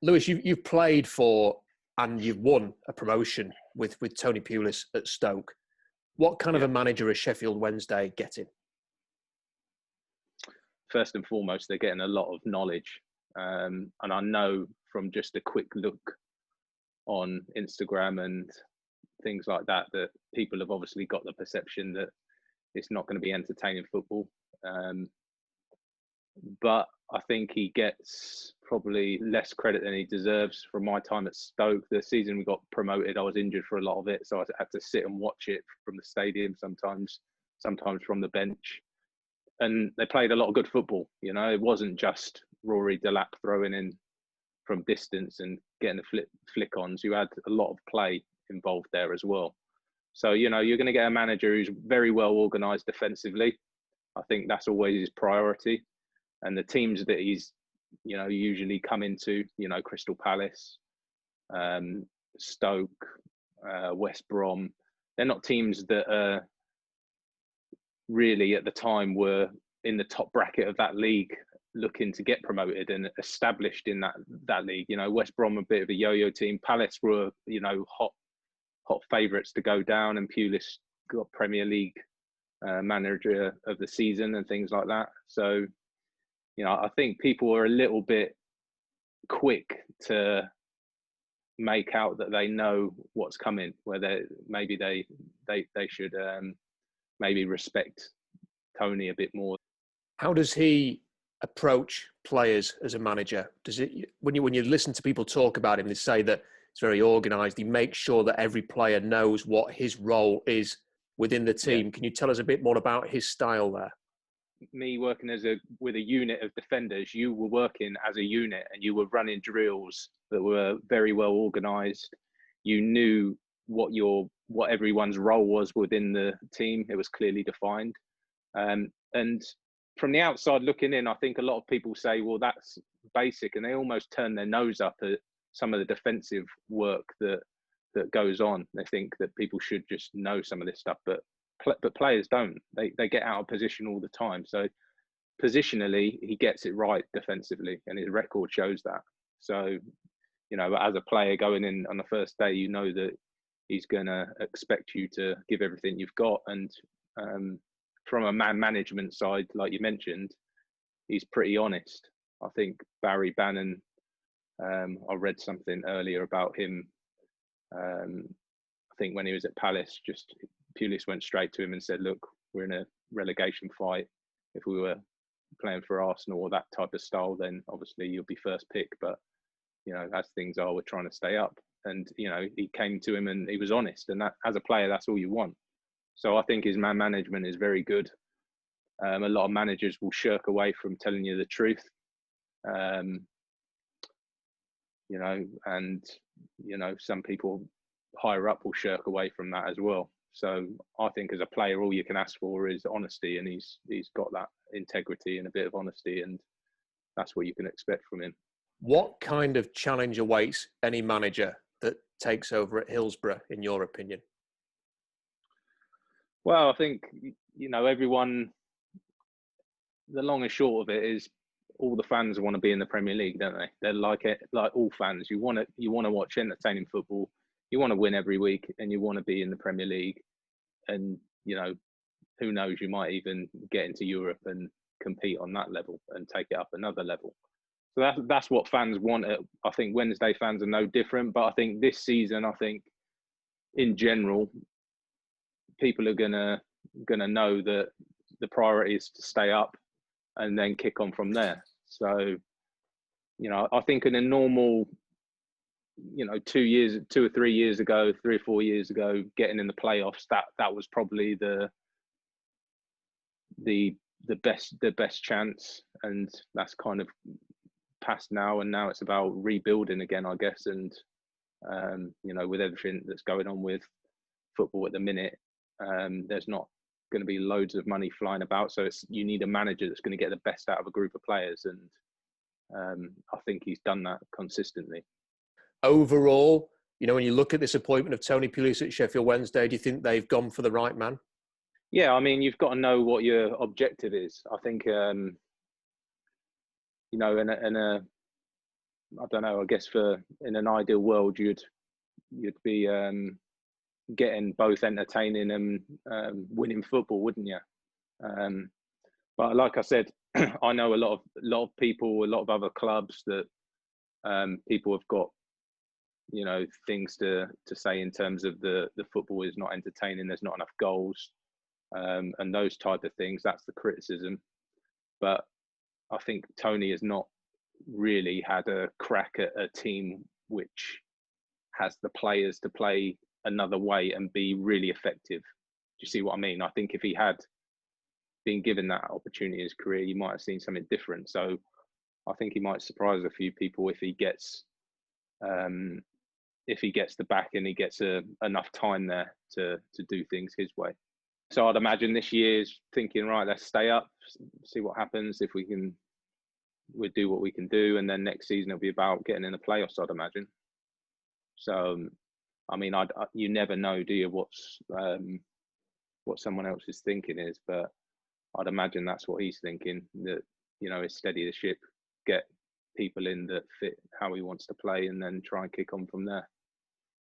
Lewis, you've played for and you've won a promotion with Tony Pulis at Stoke. What kind of a manager is Sheffield Wednesday getting? First and foremost, they're getting a lot of knowledge. And I know from just a quick look on Instagram and things like that, that people have obviously got the perception that it's not going to be entertaining football. But I think he gets probably less credit than he deserves. From my time at Stoke, the season we got promoted, I was injured for a lot of it, so I had to sit and watch it from the stadium sometimes from the bench. And they played a lot of good football. You know, it wasn't just Rory Delap throwing in from distance and getting the flick-ons. You had a lot of play involved there as well. So, you know, you're going to get a manager who's very well organised defensively. I think that's always his priority. And the teams that he's, you know, usually come into, you know, Crystal Palace, Stoke, West Brom, they're not teams that really at the time were in the top bracket of that league looking to get promoted and established in that league. You know, West Brom a bit of a yo-yo team. Palace were, you know, hot favourites to go down, and Pulis got Premier League manager of the season and things like that. So, you know, I think people are a little bit quick to make out that they know what's coming, where they should maybe respect Tony a bit more. How does he approach players as a manager? Does it, when you listen to people talk about him, they say that it's very organised. He makes sure that every player knows what his role is within the team. Yeah. Can you tell us a bit more about his style there? Me working with a unit of defenders, you were working as a unit and you were running drills that were very well organised. You knew what everyone's role was within the team. It was clearly defined. And from the outside looking in, I think a lot of people say, well, that's basic, and they almost turn their nose up at some of the defensive work that goes on. They think that people should just know some of this stuff, but players don't. They get out of position all the time. So positionally, he gets it right defensively, and his record shows that. So, you know, as a player going in on the first day, you know that he's going to expect you to give everything you've got. And from a man management side, like you mentioned, he's pretty honest. I think Barry Bannon, I read something earlier about him. I think when he was at Palace, just Pulis went straight to him and said, look, we're in a relegation fight. If we were playing for Arsenal or that type of style, then obviously you'll be first pick. But, you know, as things are, we're trying to stay up. And, you know, he came to him and he was honest. And that, as a player, that's all you want. So I think his man management is very good. A lot of managers will shirk away from telling you the truth. You know, and, you know, some people higher up will shirk away from that as well. So I think as a player, all you can ask for is honesty, and he's got that integrity and a bit of honesty, and that's what you can expect from him. What kind of challenge awaits any manager that takes over at Hillsborough, in your opinion? Well, I think, you know, everyone, the long and short of it is all the fans want to be in the Premier League, don't they? They're like it, like all fans. You want to watch entertaining football. You want to win every week, and you want to be in the Premier League. And, you know, who knows, you might even get into Europe and compete on that level and take it up another level. So that's what fans want. I think Wednesday fans are no different, but I think this season, I think in general, people are gonna know that the priority is to stay up and then kick on from there. So, you know, I think in a normal, you know, 2 or 3 years ago, 3 or 4 years ago, getting in the playoffs, that was probably the best chance, and that's kind of past now. And now it's about rebuilding again, I guess. And you know, with everything that's going on with football at the minute, there's not going to be loads of money flying about, so you need a manager that's going to get the best out of a group of players, and I think he's done that consistently. Overall, you know, when you look at this appointment of Tony Pulis at Sheffield Wednesday, do you think they've gone for the right man? Yeah, I mean, you've got to know what your objective is. I think, you know, in I don't know. I guess in an ideal world, you'd be getting both entertaining and winning football, wouldn't you? But like I said, I know a lot of people, a lot of other clubs that people have got, you know, things to say in terms of the football is not entertaining. There's not enough goals, and those type of things. That's the criticism. But I think Tony has not really had a crack at a team which has the players to play another way and be really effective. Do you see what I mean? I think if he had been given that opportunity in his career, you might have seen something different. So I think he might surprise a few people if he gets the back and he gets enough time there to do things his way. So I'd imagine this year's thinking, right, let's stay up, see what happens. If we'll do what we can do, and then next season it'll be about getting in the playoffs, I'd imagine. So, I mean, you never know, do you, what someone else is thinking is, but I'd imagine that's what he's thinking, that, you know, is steady the ship, get people in that fit how he wants to play, and then try and kick on from there.